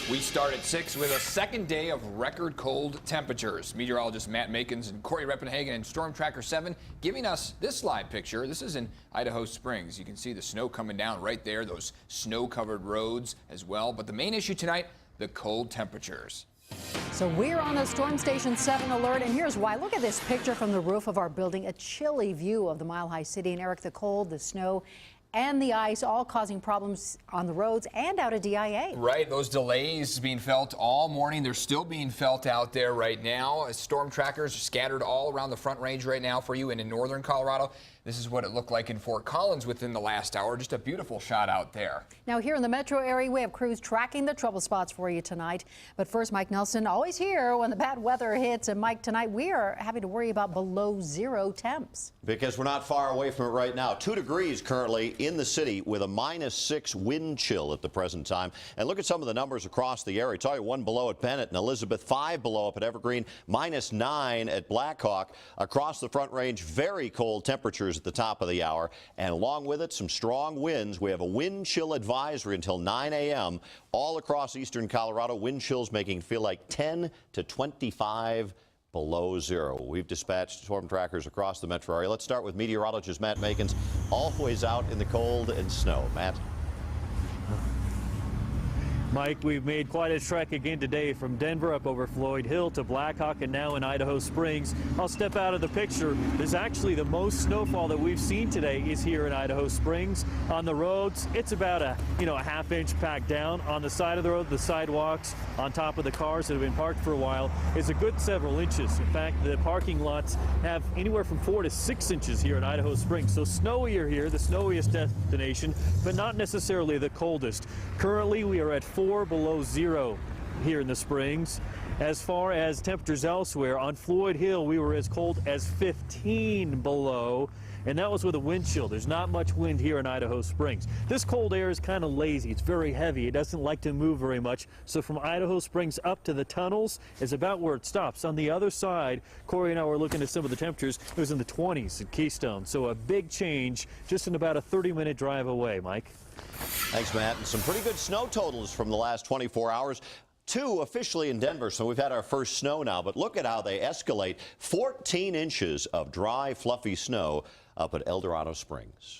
We start at 6 with a second day of record cold temperatures. Meteorologist Matt Makins and Corey Reppenhagen and Storm Tracker 7 giving us this live picture. This is in Idaho Springs. You can see the snow coming down right there, those snow-covered roads as well. But the main issue tonight, the cold temperatures. So we're on the Storm Station 7 alert, and here's why. Look at this picture from the roof of our building. A chilly view of the Mile High City. And Eric, the cold, the snow, and the ice all causing problems on the roads and out of DIA. Right, those delays being felt all morning. They're still being felt out there right now. Storm trackers are scattered all around the Front Range right now for you and in northern Colorado. This is what it looked like in Fort Collins within the last hour. Just a beautiful shot out there. Now here in the metro area, we have crews tracking the trouble spots for you tonight. But first, Mike Nelson, always here when the bad weather hits. And Mike, tonight we are having to worry about below zero temps. Because we're not far away from it right now. 2 degrees currently in the city with a -6 wind chill at the present time. And look at some of the numbers across the area. Tell you 1 below at Bennett and Elizabeth, 5 below up at Evergreen, -9 at Blackhawk. Across the Front Range, very cold temperatures at the top of the hour. And along with it, some strong winds. We have a wind chill advisory until 9 a.m. all across eastern Colorado. Wind chills making it feel like 10 to 25 below zero. We've dispatched storm trackers across the metro area. Let's start with meteorologist Matt Makins, always out in the cold and snow. Matt. Mike, we've made quite a trek again today from Denver up over Floyd Hill to Blackhawk and now in Idaho Springs. I'll step out of the picture. There's actually the most snowfall that we've seen today is here in Idaho Springs. On the roads, it's about a half-inch packed down. On the side of the road, the sidewalks, on top of the cars that have been parked for a while, is a good several inches. In fact, the parking lots have anywhere from 4 to 6 inches here in Idaho Springs. So snowier here, the snowiest destination, but not necessarily the coldest. Currently, we are at 4 below zero here in the Springs. As far as temperatures elsewhere, on Floyd Hill, we were as cold as 15 below, and that was with a wind chill. There's not much wind here in Idaho Springs. This cold air is kind of lazy. It's very heavy. It doesn't like to move very much. So from Idaho Springs up to the tunnels is about where it stops. On the other side, Corey and I were looking at some of the temperatures. It was in the 20s at Keystone. So a big change just in about a 30-minute drive away, Mike. Thanks, Matt. And some pretty good snow totals from the last 24 hours. 2 officially in Denver, so we've had our first snow now. But look at how they escalate. 14 inches of dry, fluffy snow up at El Dorado Springs.